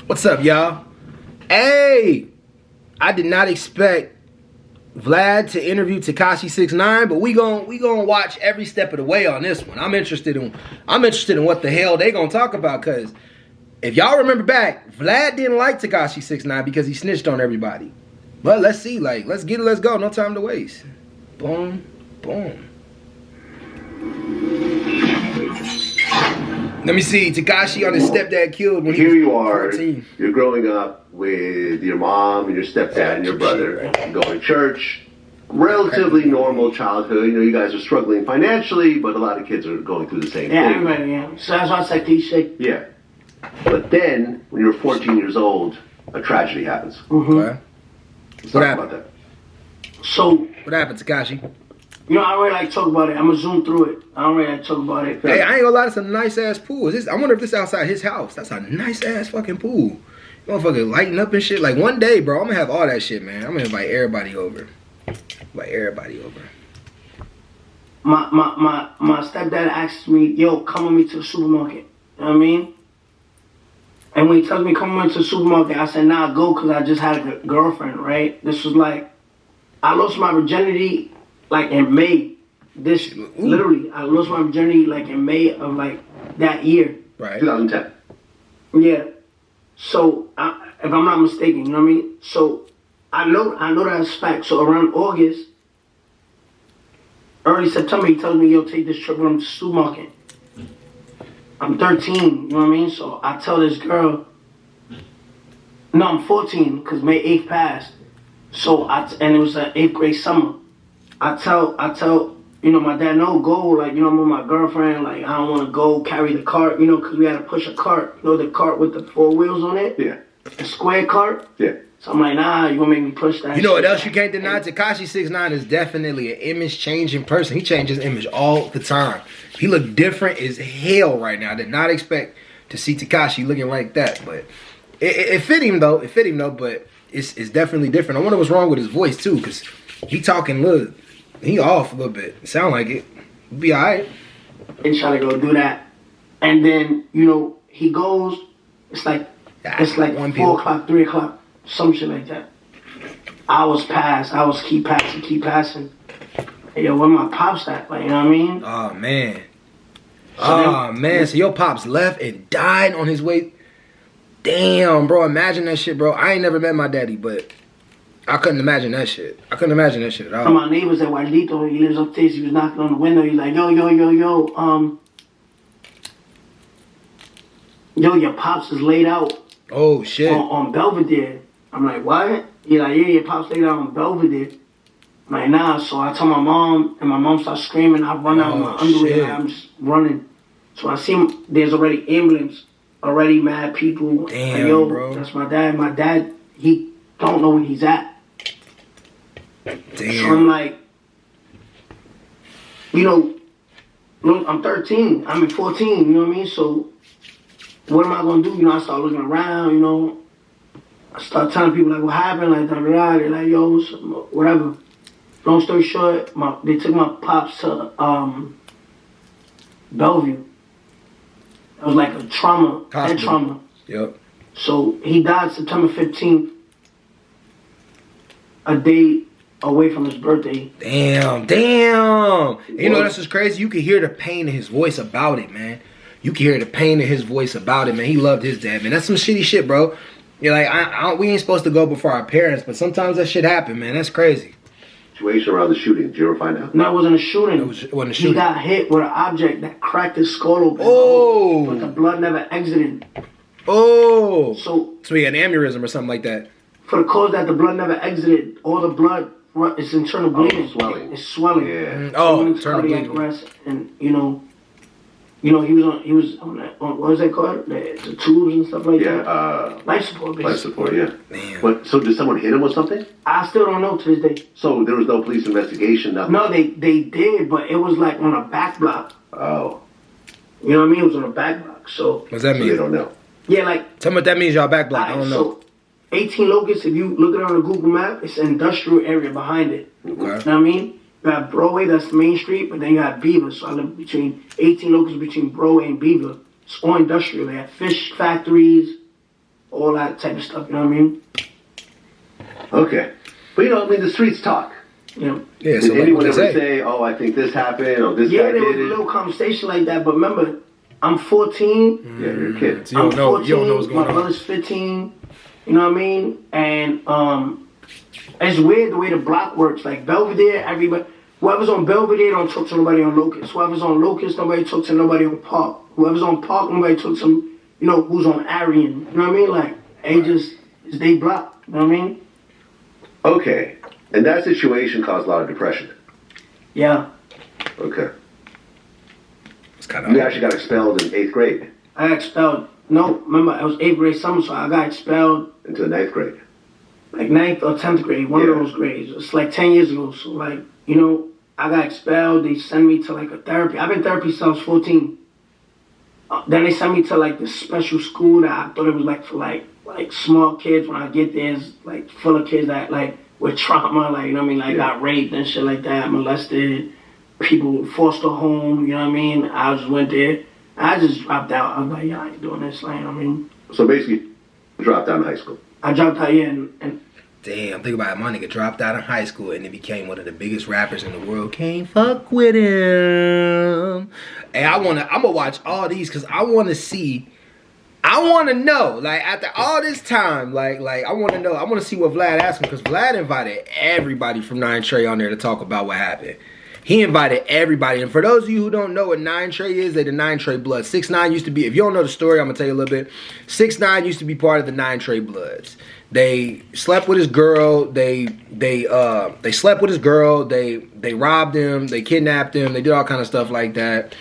What's up, y'all? Hey, I did not expect Vlad to interview Tekashi 6ix9ine, but we gon' watch every step of the way on this one. I'm interested in what the hell they gonna talk about, cause if y'all remember back, Vlad didn't like Tekashi 6ix9ine because he snitched on everybody. But let's see, like, let's get it, let's go. No time to waste. Boom, boom. Let me see, Tekashi on his stepdad killed when Here he was you are, 14. You're growing up with your mom and your stepdad and your brother, going to church, relatively normal childhood. You know, you guys are struggling financially, but a lot of kids are going through the same thing. Yeah, everybody, yeah. So that's why it's like cliche. Yeah. But then, when you're 14 years old, a tragedy happens. Okay. Let's What talk happened? about that. So, What happened, Tekashi? you know, I don't really like to talk about it. I'm going to zoom through it. I don't really like to talk about it. Hey, I ain't gonna lie, that's a nice ass pool. I wonder if this outside his house. That's a nice ass fucking pool. Motherfucker lighting up and shit. Like one day, bro, I'm gonna have all that shit, man. I'm gonna invite everybody over. My stepdad asked me, yo, come with me to the supermarket. You know what I mean? And when he tells me come with me to the supermarket, I said, nah, go, because I just had a girlfriend, right? This was like, I lost my virginity like in May. Literally, I lost my virginity like in May of like that year. Right. 2010. Yeah. So, if I'm not mistaken, you know what I mean? So, I know that's fact. So, around August, early September, he tells me, yo, take this trip with him to the supermarket. I'm 13, you know what I mean? So, I tell this girl, no, I'm 14, because May 8th passed. So, and it was an 8th grade summer. I tell, you know, my dad, no, go, like, you know, I'm with my girlfriend, like, I don't want to go carry the cart, you know, because we had to push a cart, you know, the cart with the 4 wheels on it? Yeah. The square cart? Yeah. So I'm like, nah, you gonna make me push that. You know what else you can't deny? Tekashi 6ix9ine is definitely an image-changing person. He changes image all the time. He look different as hell right now. I did not expect to see Tekashi looking like that, but it fit him though. It fit him though, but it's definitely different. I wonder what's wrong with his voice too, because he talking look. He off a little bit. Sound like it. Be alright. And try to go do that. And then, you know, he goes, it's like 4 o'clock, 3 o'clock, some shit like that. Hours pass, keep passing. Hey, yo, where my pops at? Like, you know what I mean? Oh man. So your pops left and died on his way. Damn, bro. Imagine that shit, bro. I ain't never met my daddy, but I couldn't imagine that shit. I couldn't imagine that shit at all. And my neighbors at Juanito, he lives upstairs, he was knocking on the window, he's like, yo, your pops is laid out. Oh shit. On Belvedere. I'm like, what? He's like, yeah, your pops laid out on Belvedere. I'm like, nah. So I tell my mom, and my mom starts screaming. I run out of my underwear, and I'm just running. So I see him, there's already ambulance, already mad people. Damn, like, yo, bro. That's my dad. My dad, he don't know where he's at. Damn. So I'm like, you know, look, I'm 13. I'm 14, you know what I mean? So what am I going to do? You know, I start looking around, you know. I start telling people, like, what happened? Like, da-da-da. They're like, yo, whatever. Long story short, they took my pops to Bellevue. It was like a trauma, head trauma. Yep. So he died September 15th, a day away from his birthday. Damn. You know, that's what's crazy. You can hear the pain in his voice about it, man. You can hear the pain in his voice about it, man. He loved his dad, man. That's some shitty shit, bro. You're like, we ain't supposed to go before our parents, but sometimes that shit happen, man. That's crazy. Situation around the shooting, did you ever find out? No, it wasn't a shooting. It wasn't a shooting. He got hit with an object that cracked his skull open. Oh. But the blood never exited. Oh. So he had an aneurysm or something like that. For the cause that the blood never exited, all the blood is internal bleeding. Swelling. It's swelling. Yeah. Internal bleeding. Arrest, and you know, he was on that, what was that called? The tubes and stuff like that. Yeah. Life support. Basically. Life support. Yeah. Damn. But so did someone hit him with something? I still don't know to this day. So there was no police investigation, nothing? No, they did, but it was like on a back block. Oh. You know what I mean? It was on a back block. So What's that So mean? they don't know. yeah, like. Tell me what that means, y'all back block. I don't know. So 18 Locust, if you look at it on the Google map, it's an industrial area behind it. Okay. You know what I mean? You have Broadway, that's the main street, but then you have Beaver. So I live between 18 Locust, between Broadway and Beaver. It's all industrial. They have fish factories, all that type of stuff. You know what I mean? Okay. But you know, I mean, the streets talk. You know? Yeah, Did anyone ever say, oh, I think this happened, or this guy Yeah, there was did a it? little conversation like that, but remember, I'm 14. Yeah, you're a kid. So you don't know. You don't know what's going my on. brother's 15. You know what I mean? And it's weird the way the block works. Like Belvedere, everybody, whoever's on Belvedere don't talk to nobody on Locust. Whoever's on Locust, nobody talk to nobody on Park. Whoever's on Park, nobody talk to, you know, who's on Arian. You know what I mean? Like, it's they block. You know what I mean? Okay. And that situation caused a lot of depression. Yeah. Okay. It's kind of. You actually got expelled in 8th grade I got expelled. No, remember, I was 8th grade summer, so I got expelled into the 9th grade. like 9th or 10th grade, one of those grades. It's like 10 years ago. So, like, you know, I got expelled. They sent me to, like, a therapy. I've been in therapy since I was 14. Then they sent me to, like, this special school that I thought it was, like, for, like small kids. When I get there, it's, like, full of kids that, like, with trauma, like, you know what I mean? Like, got raped and shit like that, molested, people foster home, you know what I mean? I just went there. I just dropped out. I was like, yeah, I ain't doing this, like, you know what I mean? So basically, you dropped out of high school. I dropped out, yeah, and Damn, think about it. My nigga dropped out of high school and then became one of the biggest rappers in the world. Can't fuck with him. And I'm gonna watch all these because I wanna see. I wanna know, like, after all this time, like I wanna know. I wanna see what Vlad asked him because Vlad invited everybody from 9 Trey on there to talk about what happened. He invited everybody. And for those of you who don't know what 9 Trey is, they the 9 Trey Bloods. 6ix9ine used to be, if you don't know the story, I'm going to tell you a little bit. 6ix9ine used to be part of the 9 Trey Bloods. They slept with his girl. They slept with his girl. They robbed him. They kidnapped him. They did all kind of stuff like that.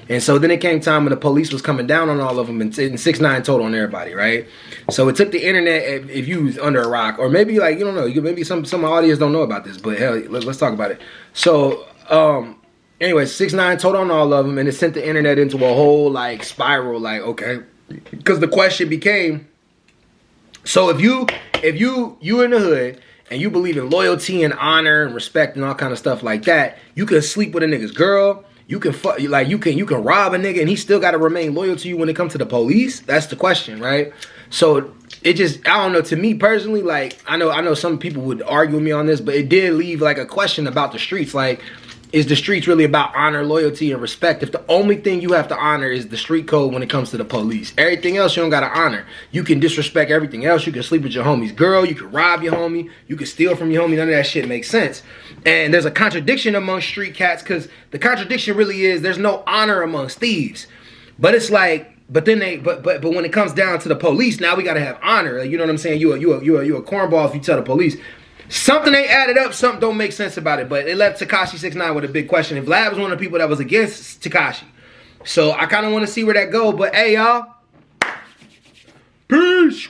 And so then it came time when the police was coming down on all of them, and 6ix9ine told on everybody, right? So it took the internet, if you was under a rock, or maybe, like, you don't know, maybe some audience don't know about this, but hell, let's talk about it. So, anyway, 6ix9ine told on all of them, and it sent the internet into a whole, like, spiral, like, okay. Because the question became, so if you in the hood, and you believe in loyalty and honor and respect and all kind of stuff like that, you can sleep with a nigga's girl, you can rob a nigga, and he still got to remain loyal to you when it comes to the police? That's the question, right? So it just, I don't know, to me personally, like, I know some people would argue with me on this, but it did leave, like, a question about the streets. Like, is the streets really about honor, loyalty, and respect if the only thing you have to honor is the street code when it comes to the police? Everything else you don't got to honor. You can disrespect everything else. You can sleep with your homie's girl. You can rob your homie. You can steal from your homie. None of that shit makes sense. And there's a contradiction among street cats because the contradiction really is there's no honor amongst thieves. But it's like, but when it comes down to the police, now we got to have honor. Like, you know what I'm saying? You a cornball if you tell the police. Something ain't added up, something don't make sense about it. But it left Tekashi 6ix9ine with a big question. And Vlad was one of the people that was against Tekashi. So I kind of want to see where that go. But hey, y'all. Peace.